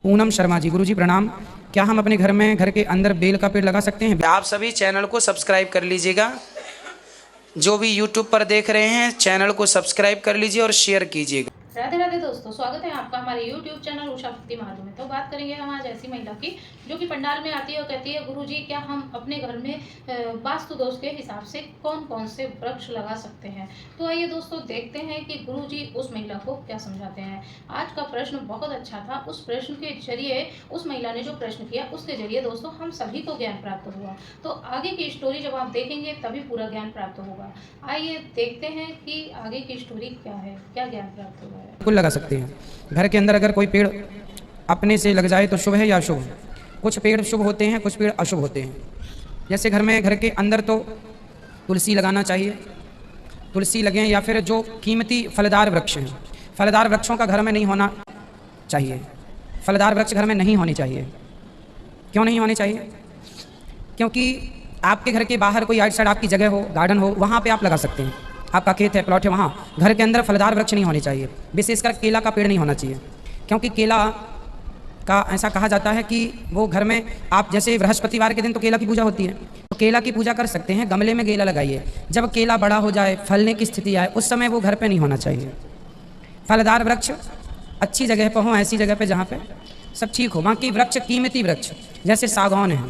पूनम शर्मा जी, गुरुजी प्रणाम। क्या हम अपने घर में, घर के अंदर बेल का पेड़ लगा सकते हैं? आप सभी चैनल को सब्सक्राइब कर लीजिएगा। जो भी यूट्यूब पर देख रहे हैं चैनल को सब्सक्राइब कर लीजिए और शेयर कीजिएगा। राधे राधे दोस्तों, स्वागत है आपका हमारे YouTube चैनल उषा भक्ति महाजू में। तो बात करेंगे हम आज ऐसी महिला की जो कि पंडाल में आती है और कहती है, गुरुजी क्या हम अपने घर में वास्तु दोष के हिसाब से कौन कौन से वृक्ष लगा सकते हैं। तो आइए दोस्तों देखते हैं कि गुरुजी उस महिला को क्या समझाते हैं। आज का प्रश्न बहुत अच्छा था। उस प्रश्न के जरिए उस महिला ने जो प्रश्न किया उसके जरिए दोस्तों हम सभी को ज्ञान प्राप्त हुआ। तो आगे की स्टोरी जब आप देखेंगे तभी पूरा ज्ञान प्राप्त होगा। आइए देखते हैं कि आगे की स्टोरी क्या है, क्या ज्ञान प्राप्त हुआ है। बिल्कुल लगा सकते हैं। घर के अंदर अगर कोई पेड़ अपने से लग जाए तो शुभ है या अशुभ? कुछ पेड़ शुभ होते हैं, कुछ पेड़ अशुभ होते हैं। जैसे घर के अंदर तो तुलसी लगाना चाहिए, तुलसी लगें, या फिर जो कीमती फलदार वृक्ष हैं, फलदार वृक्षों का घर में नहीं होना चाहिए। फलदार वृक्ष घर में नहीं होने चाहिए। क्यों नहीं होने चाहिए? क्योंकि आपके घर के बाहर कोई आउट साइड आपकी जगह हो, गार्डन हो, वहाँ पे आप लगा सकते हैं। आपका खेत है, प्लॉट है, वहाँ घर के अंदर फलदार वृक्ष नहीं होने चाहिए। विशेषकर केला का पेड़ नहीं होना चाहिए, क्योंकि केला का ऐसा कहा जाता है कि वो घर में आप, जैसे बृहस्पतिवार के दिन तो केला की पूजा होती है, तो केला की पूजा कर सकते हैं। गमले में केला लगाइए, जब केला बड़ा हो जाए, फलने की स्थिति आए, उस समय वो घर पर नहीं होना चाहिए। फलदार वृक्ष अच्छी जगह पर हों, ऐसी जगह पर जहाँ पर सब ठीक हो। बाकी वृक्ष कीमती वृक्ष जैसे सागौन है,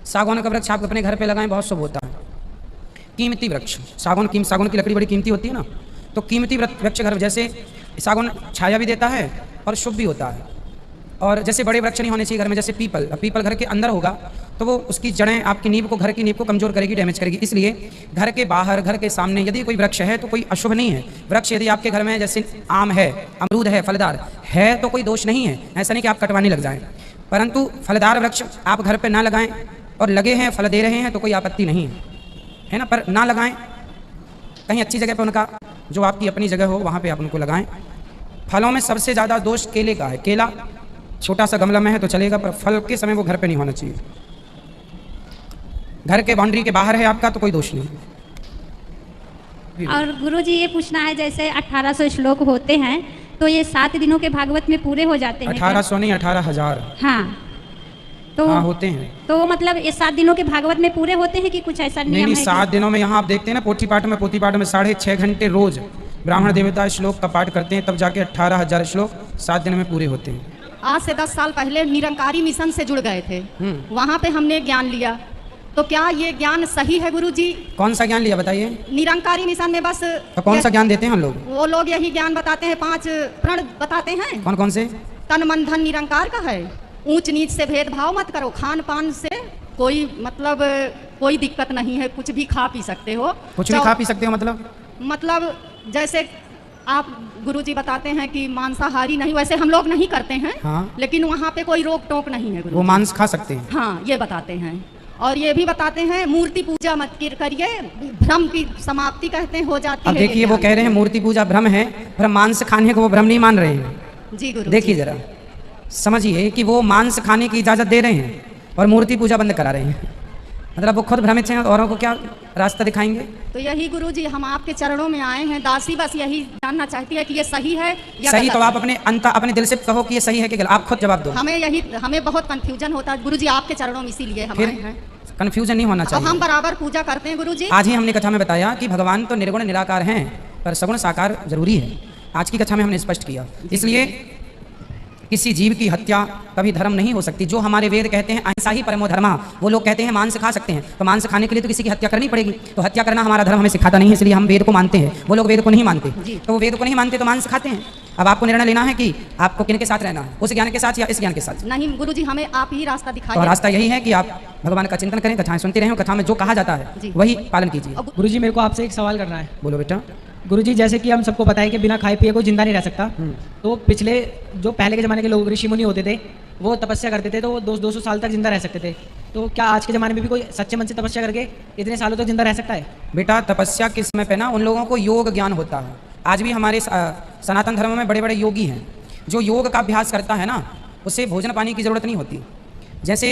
सागौन का वृक्ष आप अपने घर पे लगाएं, बहुत शुभ होता है। कीमती वृक्ष, सागौन की लकड़ी बड़ी कीमती होती है ना, तो कीमती वृक्ष घर, जैसे सागौन छाया भी देता है और शुभ भी होता है। और जैसे बड़े वृक्ष नहीं होने चाहिए घर में, जैसे पीपल घर के अंदर होगा तो वो उसकी जड़ें आपकी नींव को, घर की नींव को कमजोर करेगी, डैमेज करेगी। इसलिए घर के बाहर, घर के सामने यदि कोई वृक्ष है तो कोई अशुभ नहीं है। वृक्ष यदि आपके घर में जैसे आम है, अमरूद है, फलदार है तो कोई दोष नहीं है। ऐसा नहीं कि आप कटवाने लग जाएं, परंतु फलदार वृक्ष आप घर पर ना लगाएं, और लगे हैं, फल दे रहे हैं तो कोई आपत्ति नहीं है ना, पर ना लगाएं। कहीं अच्छी जगह पर उनका, जो आपकी अपनी जगह हो, वहाँ पे आप उनको लगाएं। फलों में सबसे ज़्यादा दोष केले का है। केला छोटा सा गमला में है तो चलेगा, पर फल के समय वो घर पे नहीं होना चाहिए। घर के बाउंड्री के बाहर है आपका तो कोई दोष नहीं। और गुरुजी ये पूछना है, जैसे 1800 श्लोक होते हैं तो ये 7 दिनों के भागवत में पूरे हो जाते हैं? 1800 नहीं, 18,000। हाँ, तो हाँ होते हैं। तो मतलब ये 7 दिनों के भागवत में पूरे होते हैं कि कुछ ऐसा नियम नहीं, है? 7 दिनों में यहाँ आप देखते हैं ना, पोथी पाठ में 6.5 घंटे रोज ब्राह्मण देवता श्लोक का पाठ करते हैं, तब जाके 18,000 श्लोक 7 दिन में पूरे होते हैं। आज से 10 साल पहले निरंकारी मिशन से जुड़ गए थे, वहाँ पे हमने ज्ञान लिया। तो क्या ये ज्ञान सही है गुरुजी? कौन सा ज्ञान लिया बताइए? निरंकारी मिशन में बस तो कौन सा ज्ञान देते हैं हम लोग? वो लोग यही ज्ञान बताते हैं, 5 प्रण बताते हैं। कौन कौन से? तन मन धन निरंकार का है, ऊंच नीच से भेदभाव मत करो, खान पान से कोई मतलब कोई दिक्कत नहीं है, कुछ भी खा पी सकते हो। कुछ भी खा पी सकते हो मतलब जैसे आप गुरुजी बताते हैं कि मांसाहारी नहीं, वैसे हम लोग नहीं करते हैं। हाँ। लेकिन वहाँ पे कोई रोक टोक नहीं है गुरुजी। वो मांस खा सकते हैं? हाँ, ये बताते हैं। और ये भी बताते हैं मूर्ति पूजा मत करिए, भ्रम की समाप्ति कहते हैं हो जाती है। अब देखिए, वो कह रहे हैं मूर्ति पूजा भ्रम है, पर मांस खाने को वो भ्रम नहीं मान रहे हैं। जी गुरु, देखिए जरा समझिए कि वो मांस खाने की इजाजत दे रहे हैं और मूर्ति पूजा बंद करा रहे हैं। मतलब वो खुद भ्रमित हैं, औरों को क्या रास्ता दिखाएंगे? तो यही गुरुजी हम आपके चरणों में आए हैं। दासी बस यही जानना चाहती है कि ये सही है या सही। गलत? तो आप अपने दिल से कहो कि ये सही है कि गलत, आप खुद जवाब दो। हमें बहुत कंफ्यूजन होता है गुरुजी आपके चरणों में, इसीलिए हम आए हैं। कंफ्यूजन नहीं होना चाहिए। हम बराबर पूजा करते हैं गुरुजी। आज ही हमने कथा में बताया कि भगवान तो निर्गुण निराकार हैं, पर सगुण साकार जरूरी है। आज की कथा में हमने स्पष्ट किया। इसलिए किसी जीव की हत्या कभी धर्म नहीं हो सकती। जो हमारे वेद कहते हैं अहिंसा ही परमो धर्मा, वो लोग कहते हैं मांस खा सकते हैं, तो मांस खाने के लिए तो किसी की हत्या करनी पड़ेगी। तो हत्या करना हमारा धर्म हमें सिखाता नहीं है, इसलिए हम वेद को मानते हैं। वो लोग वेद को नहीं मानते, तो वो वेद को नहीं मानते तो मांस खाते हैं। अब आपको निर्णय लेना है कि आपको किन के साथ रहना है, उस ज्ञान के साथ या इस ज्ञान के साथ। नहीं गुरुजी, हमें आप ही रास्ता दिखाइए। तो रास्ता यही है कि आप भगवान का चिंतन करें, कथाएं सुनते रहें, कथा में जो कहा जाता है वही पालन कीजिए। गुरुजी मेरे को आपसे एक सवाल करना है। बोलो बेटा। गुरुजी जैसे कि हम सबको पता है कि बिना खाए पिए कोई जिंदा नहीं रह सकता, तो पिछले जो पहले के ज़माने के लोग ऋषि मुनि होते थे वो तपस्या करते थे, तो वो 200 साल तक जिंदा रह सकते थे। तो क्या आज के ज़माने में भी कोई सच्चे मन से तपस्या करके इतने सालों तक जिंदा रह सकता है? बेटा तपस्या के समय पे ना उन लोगों को योग ज्ञान होता है। आज भी हमारे सनातन धर्म में बड़े बड़े योगी हैं, जो योग का अभ्यास करता है ना, उसे भोजन पानी की जरूरत नहीं होती। जैसे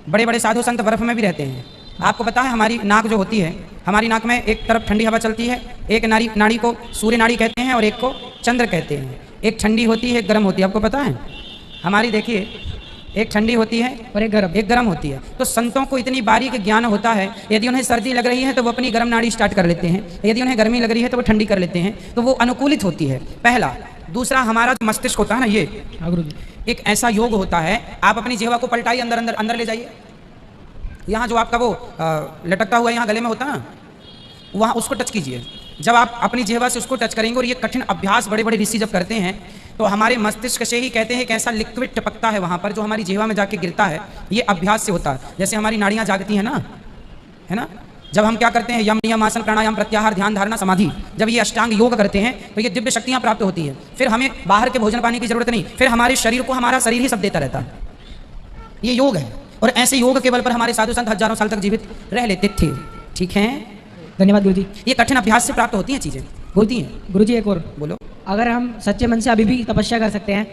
बड़े बड़े साधु संत बर्फ में भी रहते हैं। आपको पता है हमारी नाक जो होती है, हमारी नाक में एक तरफ ठंडी हवा चलती है, एक नाड़ी को सूर्य नाड़ी कहते हैं और एक को चंद्र कहते हैं। एक ठंडी होती है, एक गर्म होती है, आपको पता है? हमारी देखिए, एक ठंडी होती है और एक गर्म होती है। तो संतों को इतनी बारीक ज्ञान होता है, यदि उन्हें सर्दी लग रही है तो वो अपनी गर्म नाड़ी स्टार्ट कर लेते हैं, यदि उन्हें गर्मी लग रही है तो वो ठंडी कर लेते हैं, तो वो अनुकूलित होती है, पहला। दूसरा, हमारा जो मस्तिष्क होता है ना, ये गुरुजी एक ऐसा योग होता है, आप अपनी जिह्वा को पलटाइए, अंदर अंदर अंदर ले जाइए, यहाँ जो आपका वो लटकता हुआ यहाँ गले में होता है ना, वहाँ उसको टच कीजिए। जब आप अपनी जिह्वा से उसको टच करेंगे, और ये कठिन अभ्यास बड़े बड़े ऋषि जब करते हैं तो हमारे मस्तिष्क से ही कहते हैं कि ऐसा लिक्विड टपकता है वहाँ पर जो हमारी जिह्वा में जाके गिरता है, ये अभ्यास से होता है। जैसे हमारी नाड़ियाँ जागती हैं ना, है ना, जब हम क्या करते हैं, यम नियम आसन प्राणायाम प्रत्याहार ध्यान धारणा समाधि, जब ये अष्टांग योग करते हैं तो ये दिव्य शक्तियाँ प्राप्त होती है। फिर हमें बाहर के भोजन पानी की जरूरत नहीं, फिर हमारे शरीर को हमारा शरीर ही सब देता रहता है। ये योग है, और ऐसे योग के बल पर हमारे साधु संत हजारों साल तक जीवित रह लेते थे। ठीक है, धन्यवाद गुरुजी। ये कठिन अभ्यास से प्राप्त होती हैं चीजें, होती हैं। गुरुजी एक और, बोलो। अगर हम सच्चे मन से अभी भी तपस्या कर सकते हैं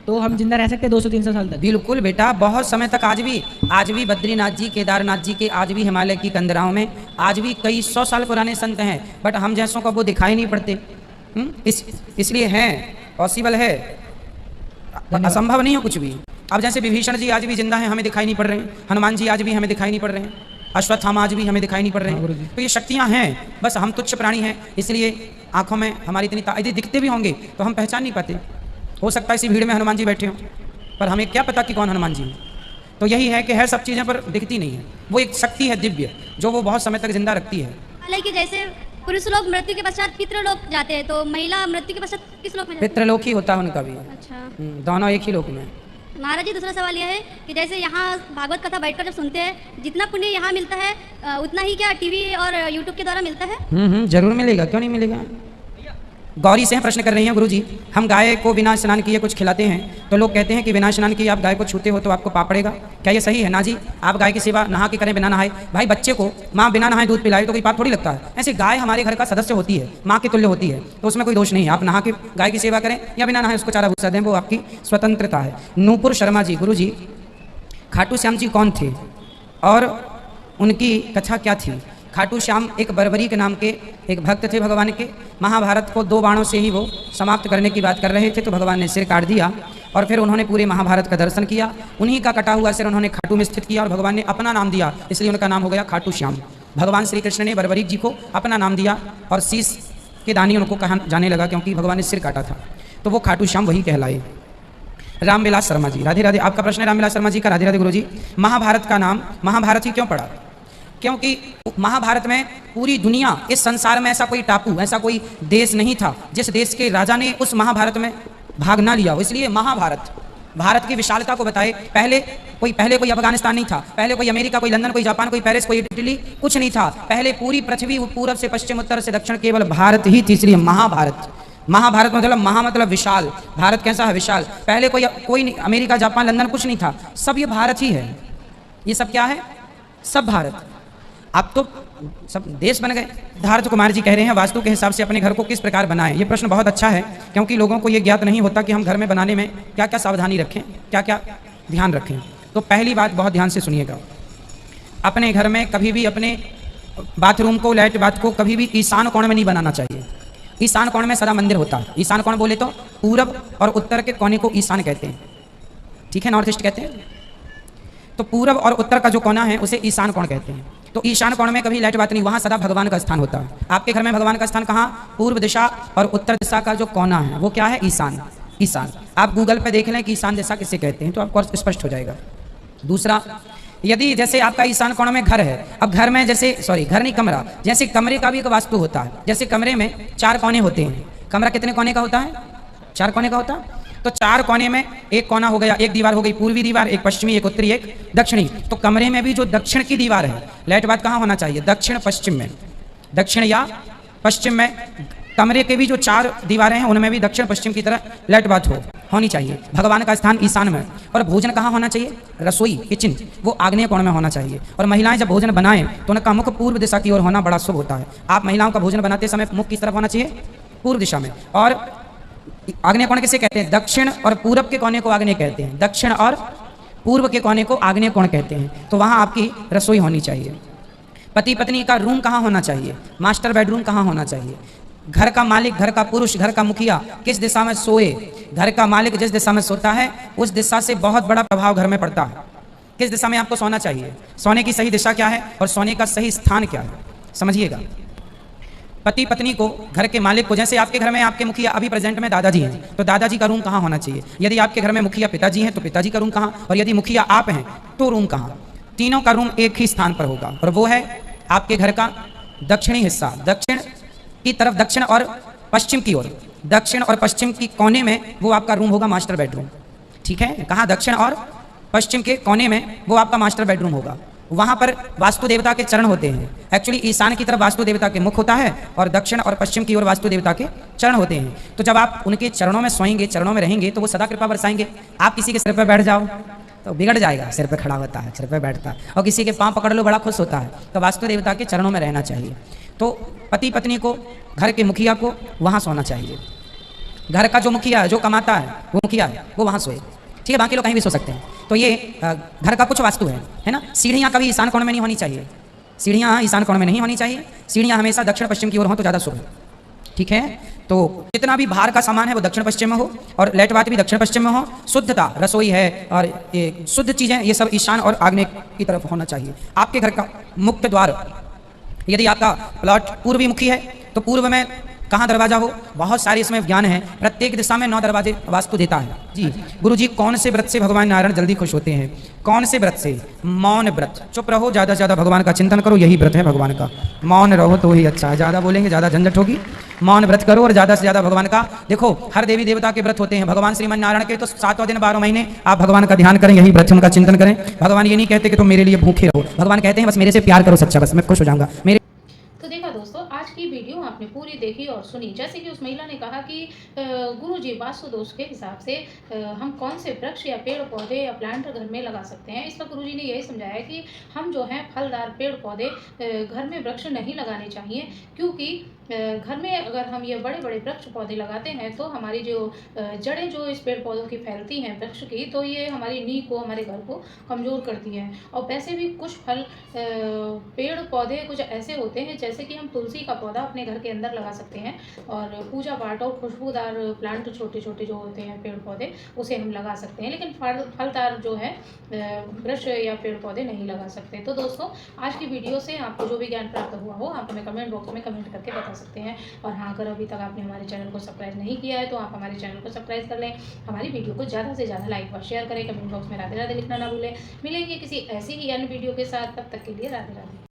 तो हम जिंदा रह सकते हैं 200-300 साल तक? बिल्कुल बेटा, बहुत समय तक। आज भी बद्रीनाथ जी, केदारनाथ जी के, आज भी हिमालय की कंदराओं में आज भी कई 100 साल पुराने संत हैं, बट हम जैसों को वो दिखाई नहीं पड़ते। इसलिए है, पॉसिबल है, असंभव नहीं हो कुछ भी। अब जैसे विभीषण जी आज भी जिंदा हैं, हमें दिखाई नहीं पड़ रहे हैं। हनुमान जी आज भी हमें दिखाई नहीं पड़ रहे हैं। अश्वत्थामा आज भी हमें दिखाई नहीं पड़ रहे हैं। तो ये शक्तियाँ हैं, बस हम तुच्छ प्राणी हैं, इसलिए आंखों में हमारी इतनी यदि दिखते भी होंगे तो हम पहचान नहीं पाते। हो सकता है इसी भीड़ में हनुमान जी बैठे हों, पर हमें क्या पता कि कौन हनुमान जी है। तो यही है कि है सब चीज़ें पर दिखती नहीं है। वो एक शक्ति है दिव्य, जो वो बहुत समय तक जिंदा रखती है। हालांकि जैसे पुरुष लोग मृत्यु के पश्चात पितृलोक जाते हैं, तो महिला मृत्यु के पश्चात किस लोक में जाती है? पितृलोक ही होता है उनका भी। अच्छा, दोनों एक ही लोक में। महाराज जी, दूसरा सवाल यह है कि जैसे यहाँ भागवत कथा बैठकर जब सुनते हैं, जितना पुण्य यहाँ मिलता है उतना ही क्या टीवी और यूट्यूब के द्वारा मिलता है? जरूर मिलेगा, क्यों नहीं मिलेगा। गौरी से प्रश्न कर रही हैं, गुरुजी हम गाय को बिना स्नान किए कुछ खिलाते हैं, तो लोग कहते हैं कि बिना स्नान किए आप गाय को छूते हो तो आपको पाप पड़ेगा, क्या ये सही है? ना जी, आप गाय की सेवा नहा के करें, बिना नहाए। भाई, बच्चे को माँ बिना नहाए दूध पिलाए तो कोई पाप थोड़ी लगता है। ऐसे गाय हमारे घर का सदस्य होती है, माँ के तुल्य होती है, तो उसमें कोई दोष नहीं है। आप नहा के गाय की सेवा करें या बिना नहाए उसको चारा भूसा दें, वो आपकी स्वतंत्रता है। नूपुर शर्मा जी, गुरुजी खाटू श्याम जी कौन थे और उनकी कथा क्या थी? खाटू श्याम एक बर्बरी के नाम के एक भक्त थे भगवान के। महाभारत को 2 बाणों से ही वो समाप्त करने की बात कर रहे थे, तो भगवान ने सिर काट दिया और फिर उन्होंने पूरे महाभारत का दर्शन किया। उन्हीं का कटा हुआ सिर उन्होंने खाटू में स्थित किया और भगवान ने अपना नाम दिया, इसलिए उनका नाम हो गया खाटू श्याम। भगवान श्री कृष्ण ने बर्बरीक जी को अपना नाम दिया और शीश के दानी उनको कहा जाने लगा, क्योंकि भगवान ने सिर काटा था, तो वो खाटू श्याम वही कहलाए। रामविलास शर्मा जी, राधे राधे। आपका प्रश्न है रामविलास शर्मा जी का। राधे राधे गुरुजी। महाभारत का नाम महाभारत ही क्यों पड़ा? क्योंकि महाभारत में पूरी दुनिया, इस संसार में ऐसा कोई टापू, ऐसा कोई देश नहीं था जिस देश के राजा ने उस महाभारत में भाग ना लिया हो, इसलिए महाभारत भारत की विशालता को बताए। पहले कोई अफगानिस्तान नहीं था, पहले कोई अमेरिका, कोई लंदन, कोई जापान, कोई पेरिस, कोई इटली, कुछ नहीं था। पहले पूरी पृथ्वी पूर्व से पश्चिम, उत्तर से दक्षिण केवल भारत ही थी, इसलिए महाभारत। महाभारत मतलब महा मतलब विशाल। भारत कैसा है? विशाल। पहले कोई नहीं, अमेरिका, जापान, लंदन कुछ नहीं था, सब ये भारत ही है। ये सब क्या है? सब भारत। अब तो सब देश बन गए। सिद्धार्थ कुमार जी कह रहे हैं वास्तु के हिसाब से अपने घर को किस प्रकार बनाएं। ये प्रश्न बहुत अच्छा है, क्योंकि लोगों को ये ज्ञात नहीं होता कि हम घर में बनाने में क्या क्या सावधानी रखें, क्या क्या ध्यान रखें। तो पहली बात बहुत ध्यान से सुनिएगा, अपने घर में कभी भी अपने बाथरूम को, लैट बाथ को कभी भी ईशान कोण में नहीं बनाना चाहिए। ईशान कोण में सदा मंदिर होता है। ईशान कोण बोले तो पूरब और उत्तर के कोने को ईशान कहते हैं, ठीक है, नॉर्थ ईस्ट कहते हैं। तो पूरब और उत्तर का जो कोना है उसे ईशान कोण कहते हैं। तो ईशान कोण में कभी लाइट बात नहीं, वहाँ सदा भगवान का स्थान होता है। आपके घर में भगवान का स्थान कहाँ? पूर्व दिशा और उत्तर दिशा का जो कोना है वो क्या है? ईशान। ईशान आप गूगल पे देख लें कि ईशान दिशा किसे कहते हैं, तो आपको स्पष्ट हो जाएगा। दूसरा, यदि जैसे आपका ईशान कोण में घर है, अब घर में जैसे घर नहीं, कमरा, जैसे कमरे का भी एक वास्तु होता है। जैसे कमरे में 4 कोने होते हैं। कमरा कितने कोने का होता है? 4 कोने का होता है। तो 4 कोने में एक कोना हो गया, एक दीवार हो गई पूर्वी दीवार, एक पश्चिमी, एक उत्तरी, एक दक्षिणी। तो कमरे में भी जो दक्षिण की दीवार है, लाइट बात कहाँ होना चाहिए? दक्षिण पश्चिम में, दक्षिण या पश्चिम में। कमरे के भी जो 4 दीवारें हैं उनमें भी दक्षिण पश्चिम की तरह लाइट बात होनी चाहिए। भगवान का स्थान ईशान में। और भोजन कहाँ होना चाहिए? रसोई, किचन, वो आग्नेय कोण में होना चाहिए। और महिलाएं जब भोजन बनाएं तो उनका मुख पूर्व दिशा की ओर होना बड़ा शुभ होता है। आप महिलाओं का भोजन बनाते समय मुख किस तरफ होना चाहिए? पूर्व दिशा में। और आग्नेय कोण किसे कहते हैं? दक्षिण और पूरब के कोने को आग्नेय कहते हैं, दक्षिण और पूर्व के कोने को आग्नेय कोण कहते हैं। तो वहाँ आपकी रसोई होनी चाहिए। पति पत्नी का रूम कहाँ होना चाहिए? मास्टर बेडरूम कहाँ होना चाहिए? घर का मालिक, घर का पुरुष, घर का मुखिया किस दिशा में सोए, घर का मालिक जिस दिशा में सोता है उस दिशा से बहुत बड़ा प्रभाव घर में पड़ता है। किस दिशा में आपको सोना चाहिए, सोने की सही दिशा क्या है और सोने का सही स्थान क्या है, समझिएगा। पति पत्नी को, घर के मालिक को, जैसे आपके घर में आपके मुखिया अभी प्रेजेंट में दादाजी हैं, तो दादाजी का रूम कहाँ होना चाहिए। यदि आपके घर में मुखिया पिताजी हैं तो पिताजी का रूम कहाँ, और यदि मुखिया आप हैं तो रूम कहाँ। तीनों का रूम एक ही स्थान पर होगा और वो है आपके घर का दक्षिणी हिस्सा, दक्षिण की तरफ, दक्षिण और पश्चिम की ओर, दक्षिण और पश्चिम की कोने में वो आपका रूम होगा, मास्टर बेडरूम। ठीक है, कहाँ, दक्षिण और पश्चिम के कोने में वो आपका मास्टर बेडरूम होगा। वहाँ पर वास्तु देवता के चरण होते हैं। एक्चुअली ईशान की तरफ वास्तु देवता के मुख होता है और दक्षिण और पश्चिम की ओर वास्तु देवता के चरण होते हैं। तो जब आप उनके चरणों में सोएंगे, चरणों में रहेंगे, तो वो सदा कृपा बरसाएंगे। आप किसी के सिर पर बैठ जाओ तो बिगड़ जाएगा, सिर पर खड़ा होता है, सिर पर बैठता है, और किसी के पाँव पकड़ लो बड़ा खुश होता है। तो वास्तु देवता के चरणों में रहना चाहिए। तो पति पत्नी को, घर के मुखिया को वहाँ सोना चाहिए। घर का जो मुखिया है, जो कमाता है वो मुखिया है, वो वहाँ सोए। ठीक है, बाकी लोग कहीं भी सो सकते हैं। तो ये घर का कुछ वास्तु है ना। सीढ़ियाँ कभी ईशान कोण में नहीं होनी चाहिए, सीढ़ियाँ ईशान कोण में नहीं होनी चाहिए, सीढ़ियाँ हमेशा दक्षिण पश्चिम की ओर हो तो ज़्यादा शुभ है। ठीक है, तो जितना भी बाहर का सामान है वो दक्षिण पश्चिम में हो और लेट बात भी दक्षिण पश्चिम में हो। शुद्धता, रसोई है और ये शुद्ध चीज़ें, ये सब ईशान और आग्नेय की तरफ होना चाहिए। आपके घर का मुख्य द्वार, यदि आपका प्लॉट पूर्वी मुखी है तो पूर्व में कहाँ दरवाजा हो, बहुत सारे इसमें ज्ञान है। प्रत्येक दिशा में 9 दरवाजे वास्तु देता है। जी गुरुजी, कौन से व्रत से भगवान नारायण जल्दी खुश होते हैं? कौन से व्रत से? मौन व्रत। चुप रहो, ज़्यादा से ज़्यादा भगवान का चिंतन करो, यही व्रत है भगवान का। मौन रहो तो ही अच्छा है, ज़्यादा बोलेंगे ज़्यादा झंझट होगी। मौन व्रत करो और ज़्यादा से ज़्यादा भगवान का, देखो हर देवी देवता के व्रत होते हैं, भगवान श्रीमन नारायण के तो 7 दिन 12 महीने आप भगवान का ध्यान करें, यही व्रत उनका चिंतन करें। भगवान ये नहीं कहते कि तुम मेरे लिए भूखे रहो, भगवान कहते हैं बस मेरे से प्यार करो सच्चा, बस मैं खुश हो जाऊंगा। मेरे तो देखा दोस्तों, आज की वीडियो आपने पूरी देखी और सुनी। जैसे कि उस महिला ने कहा कि गुरुजी, वास्तु दोष के हिसाब से हम कौन से वृक्ष या पेड़ पौधे या प्लांट घर में लगा सकते हैं। इस पर गुरुजी ने यही समझाया कि हम जो हैं फलदार पेड़ पौधे घर में वृक्ष नहीं लगाने चाहिए, क्योंकि घर में अगर हम ये बड़े बड़े वृक्ष पौधे लगाते हैं तो हमारी जो जड़ें जो इस पेड़ पौधों की फैलती हैं वृक्ष की, तो ये हमारी नींव को, हमारे घर को कमज़ोर करती हैं। और वैसे भी कुछ फल पेड़ पौधे कुछ ऐसे होते हैं, जैसे कि हम तुलसी का पौधा अपने घर के अंदर लगा सकते हैं और पूजा पाठ और खुशबूदार प्लांट छोटे छोटे जो होते हैं पेड़ पौधे, उसे हम लगा सकते हैं। लेकिन फलदार जो है वृक्ष या पेड़ पौधे नहीं लगा सकते। तो दोस्तों, आज की वीडियो से आपको जो भी ज्ञान प्राप्त हुआ हो आप हमें कमेंट बॉक्स में कमेंट करके बता सकते हैं। और हाँ, अगर अभी तक आपने हमारे चैनल को सब्सक्राइब नहीं किया है तो आप हमारे चैनल को सब्सक्राइब कर लें। हमारी वीडियो को ज़्यादा से ज़्यादा लाइक और शेयर करें। कमेंट बॉक्स में राधे राधे लिखना ना भूलें। मिलेंगे किसी ऐसी ही अन्य वीडियो के साथ, तब तक के लिए राधे राधे।